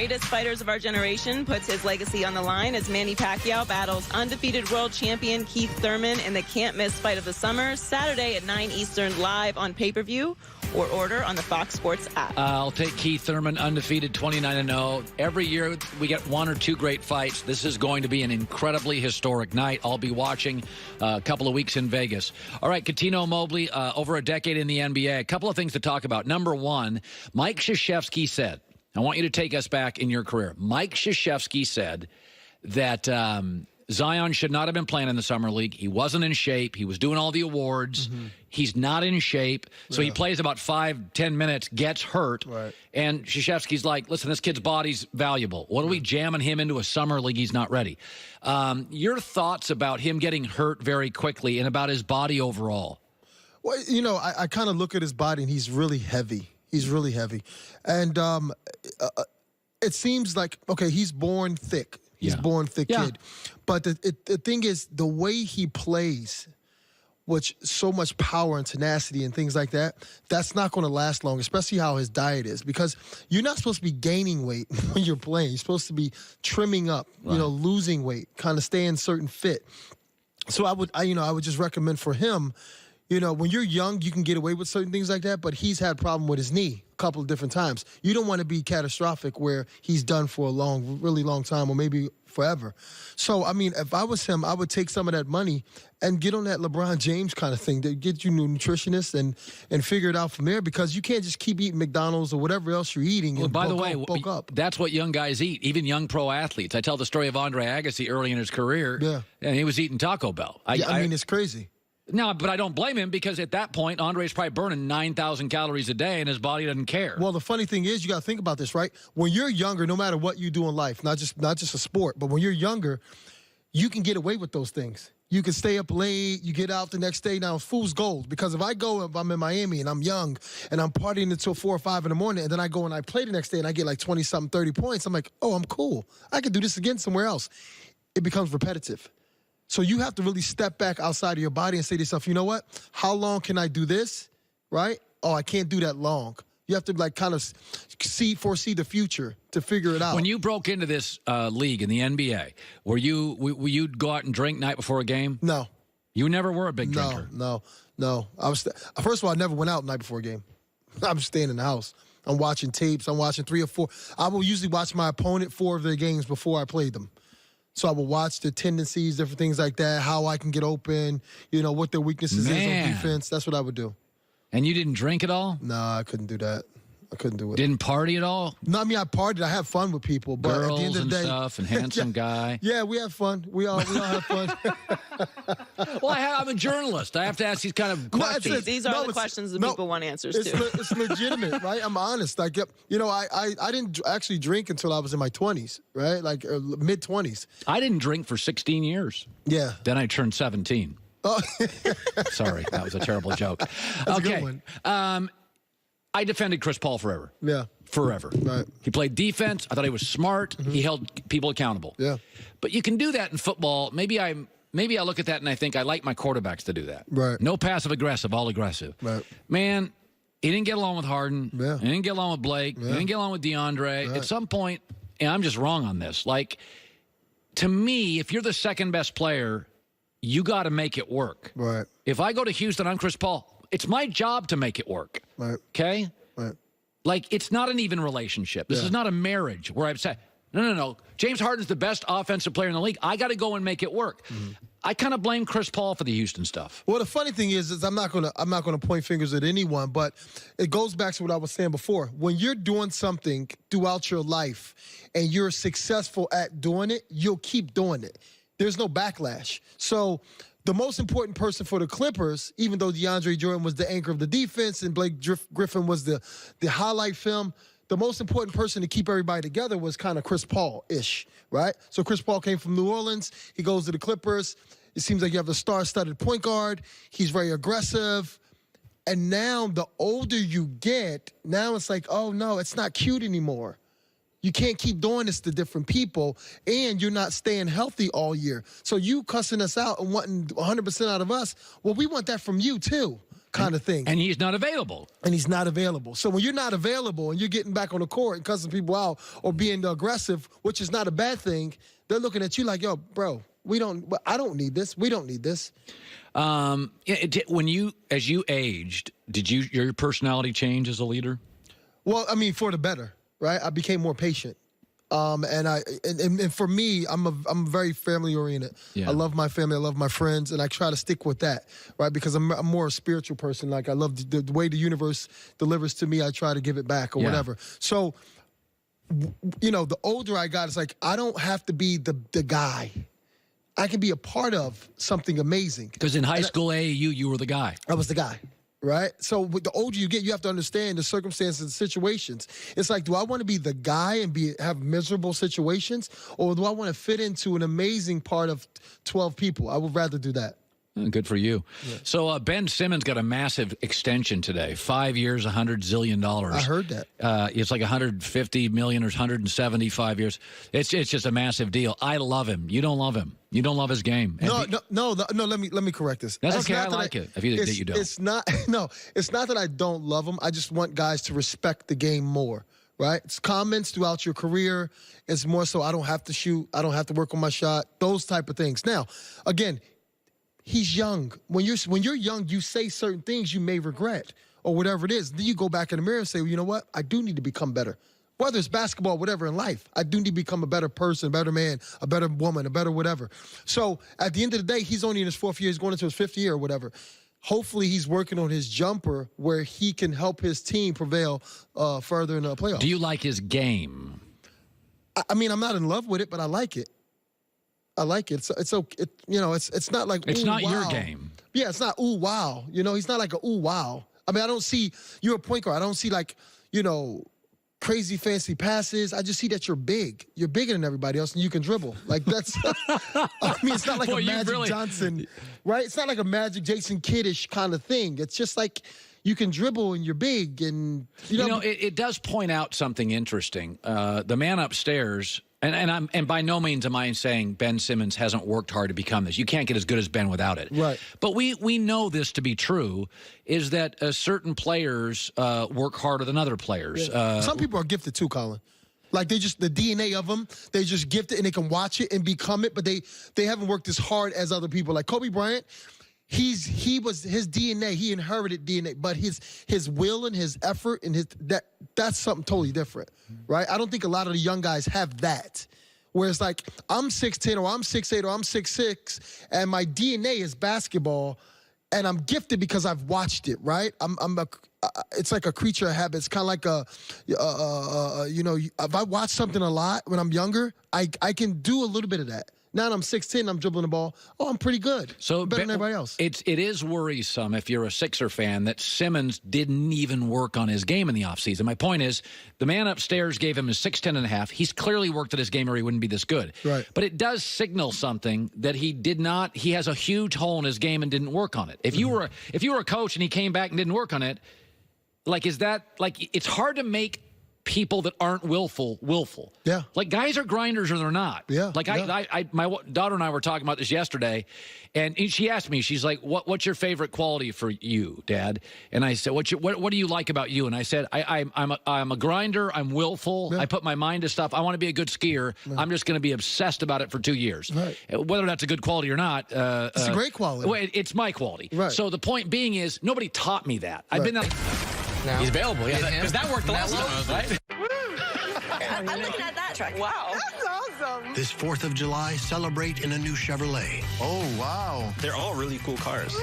greatest fighters of our generation puts his legacy on the line as Manny Pacquiao battles undefeated world champion Keith Thurman in the can't-miss fight of the summer, Saturday at 9 Eastern, live on pay-per-view or order on the Fox Sports app. I'll take Keith Thurman, undefeated, 29-0. Every year we get one or two great fights. This is going to be an incredibly historic night. I'll be watching a couple of weeks in Vegas. All right, Cuttino Mobley, over a decade in the NBA. A couple of things to talk about. Number one, Mike Krzyzewski said, I want you to take us back in your career. Mike Krzyzewski said that Zion should not have been playing in the Summer League. He wasn't in shape. He was doing all the awards. He's not in shape. So he plays about 5-10 minutes, gets hurt. And Krzyzewski's like, listen, this kid's body's valuable. What are we jamming him into a Summer League? He's not ready. Your thoughts about him getting hurt very quickly and about his body overall? Well, you know, I kind of look at his body, and he's really heavy. He's really heavy. And it seems like, okay, he's born thick. He's born thick kid. But the thing is, the way he plays, which so much power and tenacity and things like that, that's not going to last long, especially how his diet is. Because you're not supposed to be gaining weight when you're playing. You're supposed to be trimming up, you know, losing weight, kind of staying certain fit. So I would just recommend for him, you know, when you're young, you can get away with certain things like that, but he's had a problem with his knee a couple of different times. You don't want to be catastrophic where he's done for a really long time or maybe forever. So, I mean, if I was him, I would take some of that money and get on that LeBron James kind of thing to get you a nutritionist and figure it out from there, because you can't just keep eating McDonald's or whatever else you're eating. Well, and by the way, bulk up. That's what young guys eat, even young pro athletes. I tell the story of Andre Agassi early in his career, and he was eating Taco Bell. I mean, it's crazy. No, but I don't blame him, because at that point, Andre's probably burning 9,000 calories a day, and his body doesn't care. Well, the funny thing is, you got to think about this, right? When you're younger, no matter what you do in life, not just a sport, but when you're younger, you can get away with those things. You can stay up late, you get out the next day. Now, it's fool's gold, because if I'm in Miami and I'm young and I'm partying until 4 or 5 in the morning, and then I go and I play the next day and I get like 20-something, 30 points, I'm like, oh, I'm cool. I can do this again somewhere else. It becomes repetitive. So you have to really step back outside of your body and say to yourself, you know what? How long can I do this, right? Oh, I can't do that long. You have to like kind of foresee the future to figure it out. When you broke into this league in the NBA, were you go out and drink night before a game? No. You never were a big drinker? No. First of all, I never went out night before a game. I'm staying in the house. I'm watching tapes. I'm watching 3 or 4. I will usually watch my opponent 4 of their games before I played them. So I will watch their tendencies, different things like that, how I can get open, you know, what their weaknesses is on defense. That's what I would do. And you didn't drink at all? No, I couldn't do that. I couldn't do it. Didn't party at all? No, I mean, I partied. I have fun with people. But girls at the end of the day, and stuff, and handsome guy. Yeah, we have fun. We all have fun. Well, I'm a journalist. I have to ask these kind of questions. These are the questions that people want answers to. It's legitimate, right? I'm honest. Like, you know, I didn't actually drink until I was in my 20s, right? Like mid-20s. I didn't drink for 16 years. Yeah. Then I turned 17. Oh. Sorry, that was a terrible joke. That's a good one. I defended Chris Paul forever. Yeah. Forever. Right. He played defense. I thought he was smart. He held people accountable. Yeah. But you can do that in football. Maybe I look at that and I think I like my quarterbacks to do that. Right. No passive aggressive, all aggressive. Right. Man, he didn't get along with Harden. Yeah. He didn't get along with Blake. Yeah. He didn't get along with DeAndre. Right. At some point, and I'm just wrong on this, like, to me, if you're the second best player, you got to make it work. Right. If I go to Houston, I'm Chris Paul. It's my job to make it work. Right. Okay? Right. Like, it's not an even relationship. This is not a marriage where I've said, no. James Harden's the best offensive player in the league. I got to go and make it work. I kind of blame Chris Paul for the Houston stuff. Well, the funny thing is I'm not gonna point fingers at anyone, but it goes back to what I was saying before. When you're doing something throughout your life and you're successful at doing it, you'll keep doing it. There's no backlash. So the most important person for the Clippers, even though DeAndre Jordan was the anchor of the defense and Blake Griffin was the highlight film, the most important person to keep everybody together was kind of Chris Paul-ish, right? So Chris Paul came from New Orleans. He goes to the Clippers. It seems like you have a star-studded point guard. He's very aggressive. And now the older you get, now it's like, oh, no, it's not cute anymore. You can't keep doing this to different people, and you're not staying healthy all year. So you cussing us out and wanting 100% out of us, well, we want that from you too. kind of thing. And he's not available. So when you're not available and you're getting back on the court and cussing people out or being aggressive, which is not a bad thing, they're looking at you like, yo, bro, I don't need this. We don't need this. As you aged, did your personality change as a leader? Well, I mean, for the better, right? I became more patient. And for me, I'm very family oriented. Yeah. I love my family, I love my friends, and I try to stick with that, right? Because I'm more a spiritual person. Like I love the way the universe delivers to me. I try to give it back or whatever. So, the older I got, it's like I don't have to be the guy. I can be a part of something amazing. Because in high school AAU, you were the guy. I was the guy. Right? So with the older you get, you have to understand the circumstances and situations. It's like, do I want to be the guy and have miserable situations? Or do I want to fit into an amazing part of 12 people? I would rather do that. Good for you. Yeah. So Ben Simmons got a massive extension today. 5 years, $100 zillion. I heard that. It's like 150 million or 175 years. It's just a massive deal. I love him. You don't love him. You don't love his game. No. Let me correct this. That's okay. I like it. If you don't. It's not. No, it's not that I don't love him. I just want guys to respect the game more. Right? It's comments throughout your career. It's more so I don't have to shoot. I don't have to work on my shot. Those type of things. Now, again, he's young. When you're young, you say certain things you may regret or whatever it is. Then you go back in the mirror and say, well, you know what? I do need to become better. Whether it's basketball, whatever in life, I do need to become a better person, a better man, a better woman, a better whatever. So at the end of the day, he's only in his 4th year. He's going into his 5th year or whatever. Hopefully he's working on his jumper where he can help his team prevail further in the playoffs. Do you like his game? I mean, I'm not in love with it, but I like it. I like it. It's okay. It's not like it's ooh, not wow. your game. Yeah, it's not ooh wow. He's not like a ooh wow. I mean, I don't see you're a point guard. I don't see like crazy fancy passes. I just see that you're big. You're bigger than everybody else, and you can dribble. Like that's. I mean, it's not like a Magic Johnson, right? It's not like a Magic Jason Kiddish kind of thing. It's just like you can dribble and you're big, and it does point out something interesting. The man upstairs. And by no means am I saying Ben Simmons hasn't worked hard to become this. You can't get as good as Ben without it. Right. But we know this to be true, is that certain players work harder than other players. Yeah. Some people are gifted too, Colin. Like the DNA of them, they just gifted and they can watch it and become it, but they haven't worked as hard as other people. Like Kobe Bryant, he was his DNA, he inherited DNA, but his will and his effort and that's something totally different, right? I don't think a lot of the young guys have that. Where it's like, I'm 6'10", or I'm 6'8", or I'm 6'6", and my DNA is basketball, and I'm gifted because I've watched it, right? It's like a creature of habit. It's kind of like if I watch something a lot when I'm younger, I can do a little bit of that. Now that I'm 6'10", I'm dribbling the ball. Oh, I'm pretty good. So better than everybody else. It is worrisome if you're a Sixer fan that Simmons didn't even work on his game in the offseason. My point is, the man upstairs gave him his 6'10.5". He's clearly worked at his game or he wouldn't be this good. Right. But it does signal something that he did not. He has a huge hole in his game and didn't work on it. If you were a coach and he came back and didn't work on it, it's hard to make people that aren't willful. Yeah. Like guys are grinders or they're not. Yeah. Like my daughter and I were talking about this yesterday, and she asked me, she's like, "What's your favorite quality for you, Dad?" And I said, "What do you like about you?" And I said, I'm a grinder. I'm willful. Yeah. I put my mind to stuff. I want to be a good skier. Yeah. I'm just going to be obsessed about it for 2 years. Right. Whether that's a good quality or not. It's a great quality. Well, it's my quality. Right. So the point being is nobody taught me that. I've been that. Now. He's available, yeah, because that worked the last time, right? I'm looking at that truck. Wow. That's awesome. This 4th of July, celebrate in a new Chevrolet. Oh, wow. They're all really cool cars. Woo,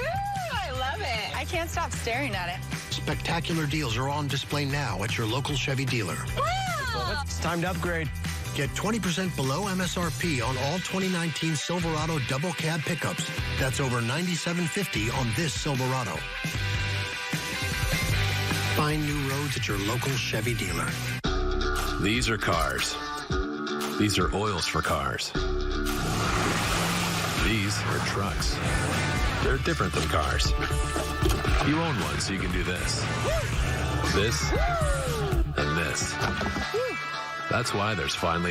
I love it. I can't stop staring at it. Spectacular deals are on display now at your local Chevy dealer. Wow. It's time to upgrade. Get 20% below MSRP on all 2019 Silverado double cab pickups. That's over $97.50 on this Silverado. Find new roads at your local Chevy dealer. These are cars. These are oils for cars. These are trucks. They're different than cars. You own one, so you can do this. This and this. That's why there's finally